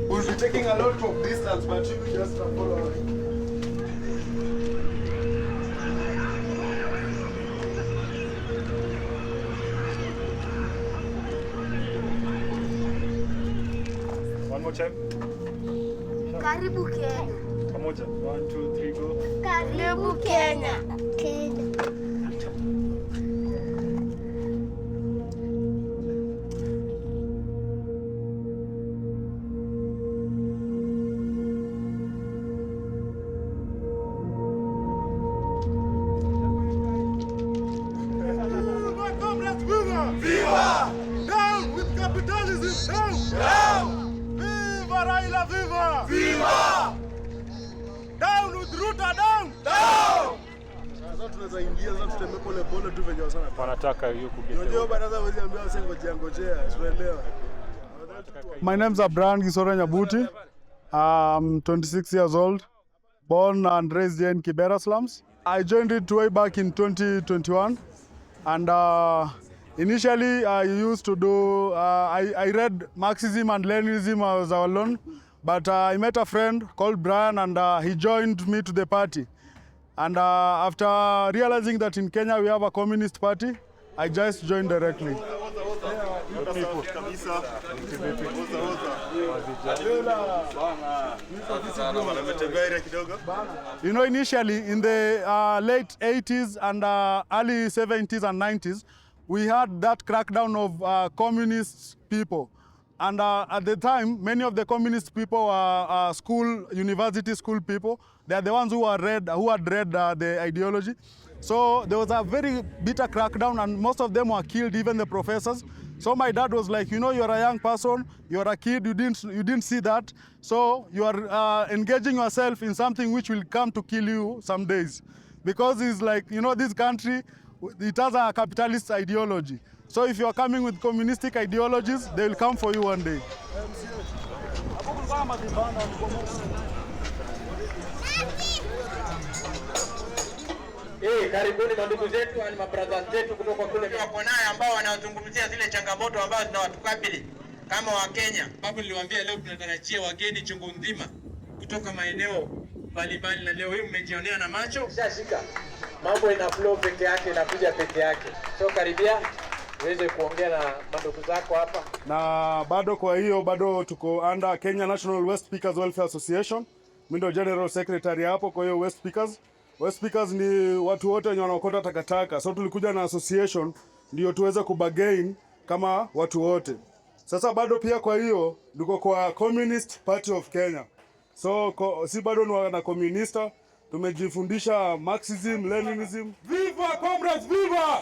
We'll be taking a lot of distance, but you just follow. One more time. Karibu Kenya. Pamoja. 1, 2, 3, go. Karibu Kenya. Kenya. Viva! Down with capitalism! Down! Down! Viva Raila! Viva! Viva! Down with Ruto! Down! Down! Sasa tunaweza ingia sasa, tutembee pole pole tu venye sana. Wanataka hiyo kugeuka. Unajua baraza wezi ambia wase ngojea, tunaelewa. My name's Brian Gisore Nyabuti. I'm 26 years old, born and raised here in Kibera slums. I joined it way back in 2021, and initially I used to do, I read Marxism and Leninism as I was alone, but I met a friend called Brian, and he joined me to the party. And after realizing that in Kenya we have a communist party, I just joined directly. You know, initially in the late 80s and early 70s and 90s, we had that crackdown of communist people. And at the time, many of the communist people were university school people. They are the ones who had read the ideology. So there was a very bitter crackdown, and most of them were killed, even the professors. So my dad was like, you know, you're a young person, you're a kid, you didn't see that. So you are engaging yourself in something which will come to kill you some days. Because it's like, you know, this country, it has a capitalist ideology. So if you are coming with communistic ideologies, they will come for you one day. Karibuni mandugu zetu na mabradha zetu kutoka kule wako naye ambao wanazungumzia zile changamoto ambazo zinawatukabili kama wa Kenya. Babu niliwaambia leo tunatarajia wageni chungu nzima kutoka maeneo mbalimbali, na leo hii mmejionea na macho. Shashika. Mambo ina flow peke yake, inakuja peke yake. So karibia uweze kuongea na mandugu zako hapa. Na bado kwa hiyo bado tuko under Kenya National West Speakers Welfare Association. Mimi ndio General Secretary hapo. Kwa hiyo West Speakers ni watu wote wenye wanaokota takataka. So tulikuja na association ndio tuweze kubagain kama watu wote. Sasa bado pia kwa hiyo tuko kwa Communist Party of Kenya. So si bado ni na communista, tumejifundisha Marxism, Leninism. Viva comrades, viva!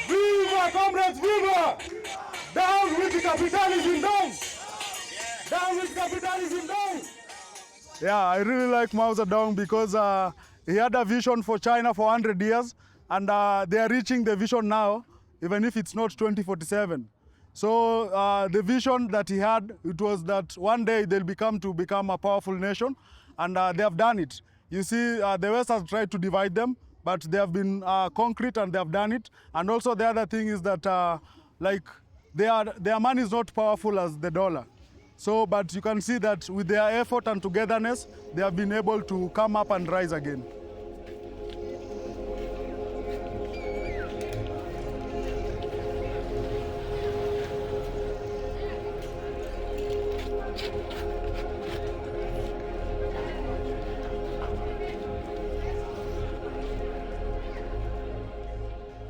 Viva comrades, viva! Down with capitalism, down! Down with capitalism, down! Yeah, I really like Mao Zedong because he had a vision for China for 100 years, and they are reaching the vision now, even if it's not 2047. So the vision that he had, it was that one day they'll become a powerful nation, and they have done it. You see, the West has tried to divide them, but they have been concrete and they have done it. And also the other thing is that like their money is not powerful as the dollar. So, but you can see that with their effort and togetherness, they have been able to come up and rise again.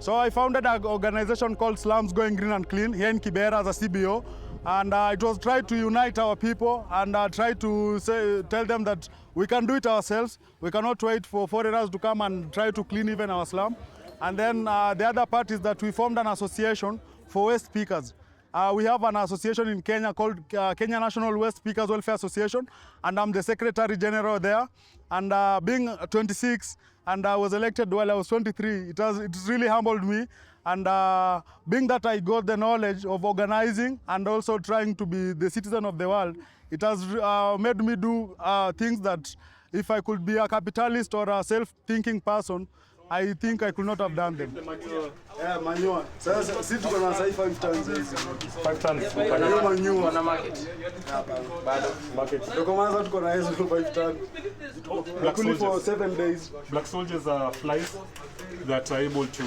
So I founded an organization called Slums Going Green and Clean here in Kibera as a CBO. And it was try to unite our people and try to tell them that we can do it ourselves. We cannot wait for foreigners to come and try to clean even our slum. And then the other part is that we formed an association for West Speakers. We have an association in Kenya called Kenya National West Speakers Welfare Association, and I'm the Secretary General there. And being 26, and I was elected while I was 23, it really humbled me. And being that I got the knowledge of organizing and also trying to be the citizen of the world, it has made me do things that if I could be a capitalist or a self-thinking person, I think I could not have done them. Yeah, manure. Sasa sisi tuko na sai 5 tons hizi. 5 tons. Hiyo manure. Kuna market. Bado. Market. Ndio maana tuko na hizo 5 tons. Black Only for soldiers. 7 days. Black soldiers are flies that are able to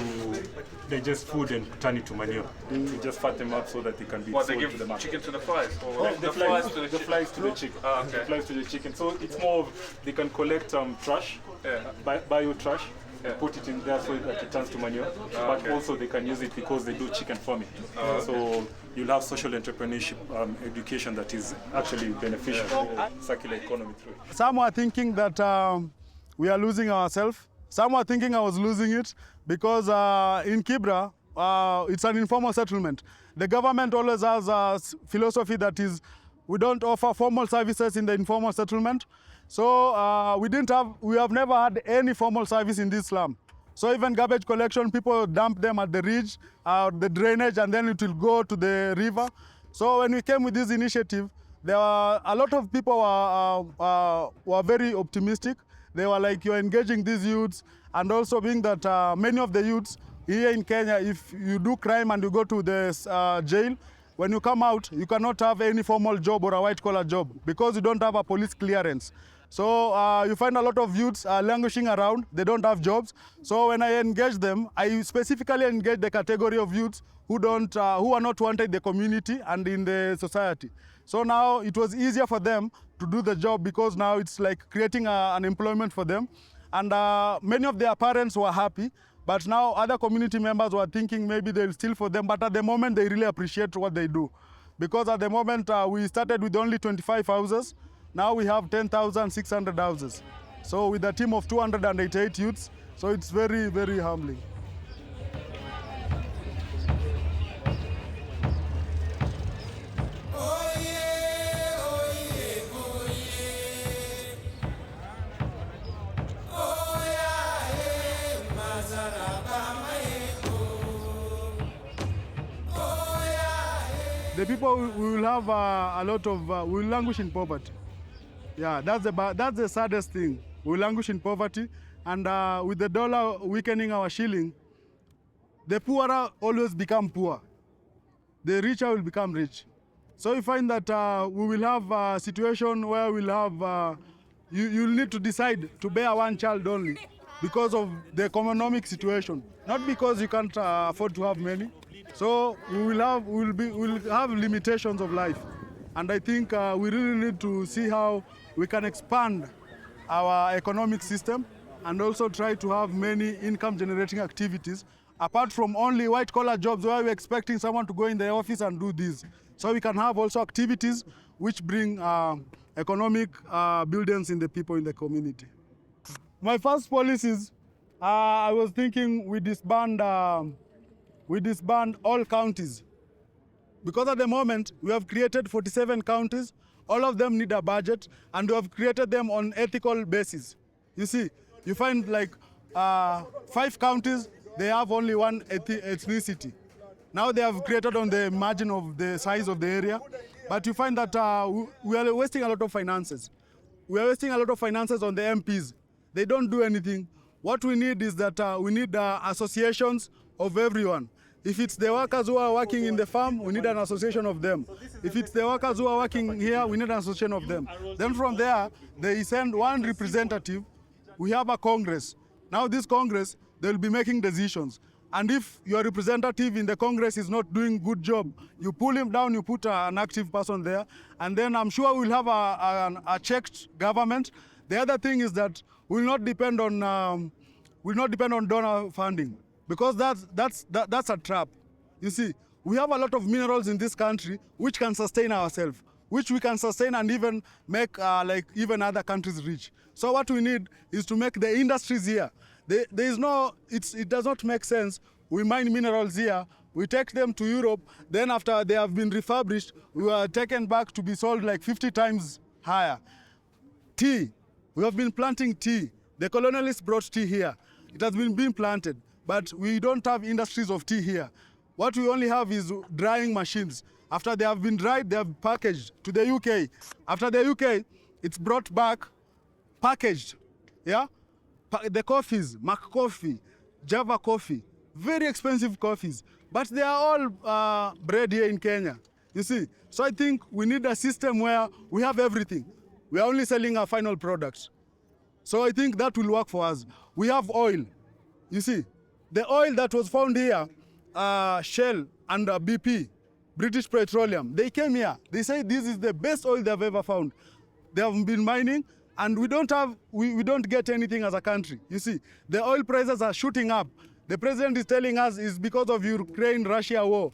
digest food and turn it to manure. You just fat them up so that they can be What, they sold give to the market. chicken to the flies? Or The flies to the the chicken? flies to the chicken. Ah, okay. The flies to the chicken. So it's more of they can collect trash, Yeah. bio trash, Yeah. put it in there so that it turns to manure. But okay. also they can use it because they do chicken farming. So you'll have social entrepreneurship education that is actually beneficial. Circular economy through it. Some are thinking that we are losing ourselves. Some are thinking I was losing it because in Kibera, it's an informal settlement. The government always has a philosophy that is, we don't offer formal services in the informal settlement. So we have never had any formal service in this slum. So even garbage collection, people dump them at the ridge, the drainage, and then it will go to the river. So when we came with this initiative, there were a lot of people were very optimistic. They were like, you're engaging these youths, and also being that many of the youths here in Kenya, if you do crime and you go to the jail, when you come out, you cannot have any formal job or a white-collar job because you don't have a police clearance. So you find a lot of youths languishing around. They don't have jobs. So when I engage them, I specifically engage the category of youths who are not wanted in the community and in the society. So now it was easier for them to do the job because now it's like creating an employment for them. And many of their parents were happy. But now other community members were thinking maybe they'll steal for them. But at the moment, they really appreciate what they do. Because at the moment, we started with only 25 houses. Now we have 10,600 houses. So with a team of 288 youths, so it's very, very humbling. The people will have a lot of, will languish in poverty. Yeah, that's the saddest thing. We languish in poverty, and with the dollar weakening our shilling, the poorer always become poor. The richer will become rich. So you find that we will have a situation where we'll have, you'll need to decide to bear one child only because of the economic situation, not because you can't afford to have many. So we'll have limitations of life. And I think we really need to see how we can expand our economic system and also try to have many income generating activities apart from only white collar jobs where we're expecting someone to go in the office and do this. So we can have also activities which bring economic buildings in the people in the community. My first policies, I was thinking we disband all counties. Because at the moment, we have created 47 counties. All of them need a budget, and we have created them on ethical basis. You see, you find like 5 counties, they have only one ethnicity. Now they have created on the margin of the size of the area, but you find that we are wasting a lot of finances. We are wasting a lot of finances on the MPs. They don't do anything. What we need is that we need associations of everyone. If it's the workers who are working in the farm, we need an association of them. If it's the workers who are working here, we need an association of them. Then from there, they send one representative. We have a Congress. Now this Congress, they'll be making decisions. And if your representative in the Congress is not doing good job, you pull him down, you put an active person there, and then I'm sure we'll have a checked government. The other thing is that we'll not depend on donor funding. Because that's a trap. You see, we have a lot of minerals in this country which can sustain ourselves, which we can sustain and even make like even other countries rich. So what we need is to make the industries here. It does not make sense. We mine minerals here, we take them to Europe, then after they have been refurbished, we are taken back to be sold like 50 times higher. Tea, we have been planting tea. The colonialists brought tea here. It has been being planted. But we don't have industries of tea here. What we only have is drying machines. After they have been dried, they have packaged to the UK. After the UK, it's brought back, packaged. Yeah? The coffees, Mac Coffee, Java coffee, very expensive coffees, but they are all bred here in Kenya, you see. So I think we need a system where we have everything. We are only selling our final products. So I think that will work for us. We have oil, you see. The oil that was found here, Shell and BP, British Petroleum, they came here. They say this is the best oil they've ever found. They have been mining, and we don't get anything as a country. You see, the oil prices are shooting up. The president is telling us it's because of Ukraine-Russia war.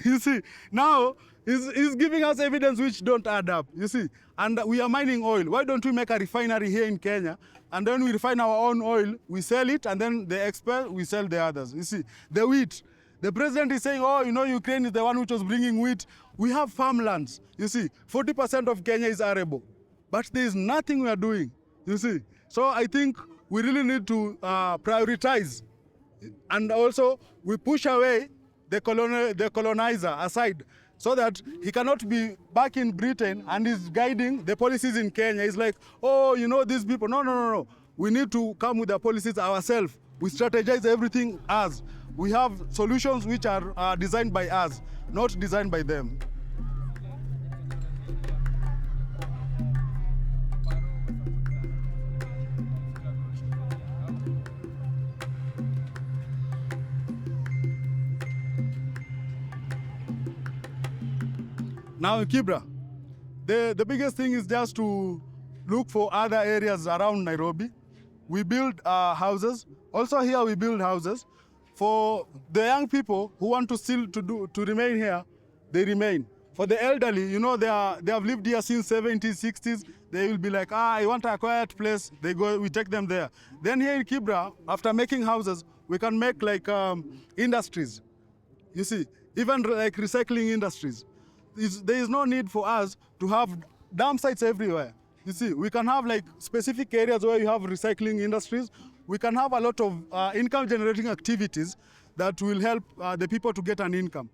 You see, now he's giving us evidence which don't add up, you see. And we are mining oil. Why don't we make a refinery here in Kenya, and then we refine our own oil, we sell it, and then the export, we sell the others, you see. The wheat. The president is saying, oh, you know, Ukraine is the one which was bringing wheat. We have farmlands, you see. 40% of Kenya is arable. But there is nothing we are doing, you see. So I think we really need to prioritize. And also, we push away the colonizer aside, so that he cannot be back in Britain and is guiding the policies in Kenya. He's like, oh, you know, these people. No. We need to come with the policies ourselves. We strategize everything us. We have solutions which are designed by us, not designed by them. Now in Kibera, the biggest thing is just to look for other areas around Nairobi. We build houses. Also here we build houses. For the young people who want to still to remain here, they remain. For the elderly, you know, they have lived here since 70s, 60s. They will be like, I want a quiet place. We take them there. Then here in Kibera, after making houses, we can make like industries. You see, even like recycling industries. There is no need for us to have dump sites everywhere. You see, we can have like specific areas where you have recycling industries. We can have a lot of income generating activities that will help the people to get an income.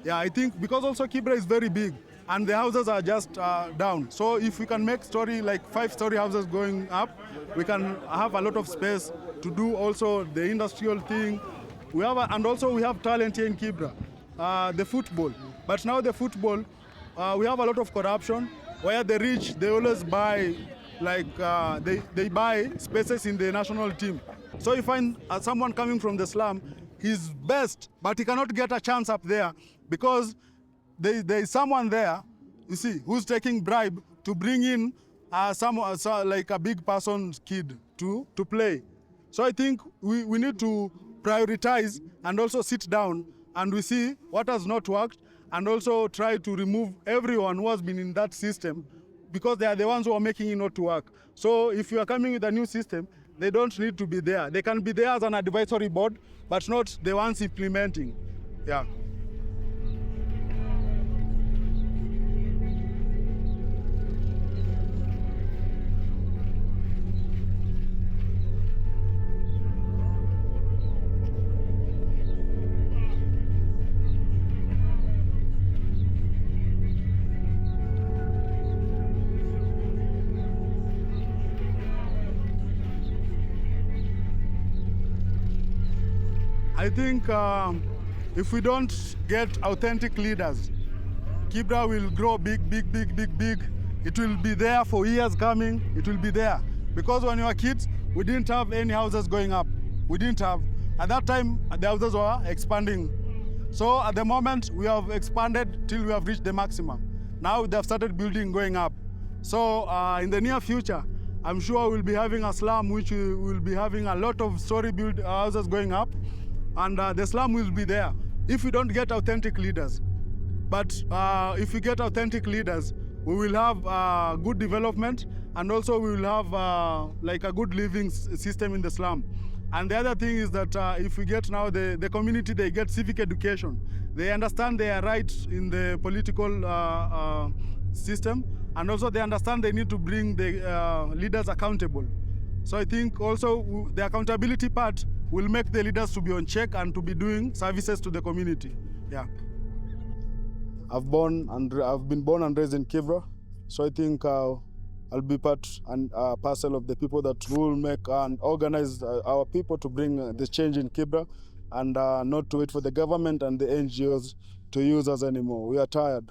Yeah, I think because also Kibera is very big and the houses are just down. So if we can make like 5-story houses going up, we can have a lot of space to do also the industrial thing. And also we have talent here in Kibera, the football. But now the football, we have a lot of corruption, where the rich, they always buy, like they buy spaces in the national team. So you find someone coming from the slum, he's best, but he cannot get a chance up there because there is someone there, you see, who's taking bribe to bring in like a big person's kid to play. So I think we need to prioritize and also sit down and we see what has not worked, and also try to remove everyone who has been in that system, because they are the ones who are making it not to work. So if you are coming with a new system, they don't need to be there. They can be there as an advisory board, but not the ones implementing. Yeah. I think if we don't get authentic leaders, Kibera will grow big. It will be there for years coming. It will be there. Because when we were kids, we didn't have any houses going up. We didn't have. At that time, the houses were expanding. So at the moment, we have expanded till we have reached the maximum. Now they have started building going up. So in the near future, I'm sure we'll be having a slum which will be having a lot of story-built houses going up. And the slum will be there if we don't get authentic leaders. But if we get authentic leaders, we will have good development, and also we will have like a good living system in the slum. And the other thing is that if we get now the community, they get civic education. They understand their rights in the political system, and also they understand they need to bring the leaders accountable. So I think also the accountability part will make the leaders to be on check and to be doing services to the community. Yeah. I've been born and raised in Kibera, so I think I'll be part and parcel of the people that will make and organize our people to bring the change in Kibera, and not to wait for the government and the NGOs to use us anymore. We are tired.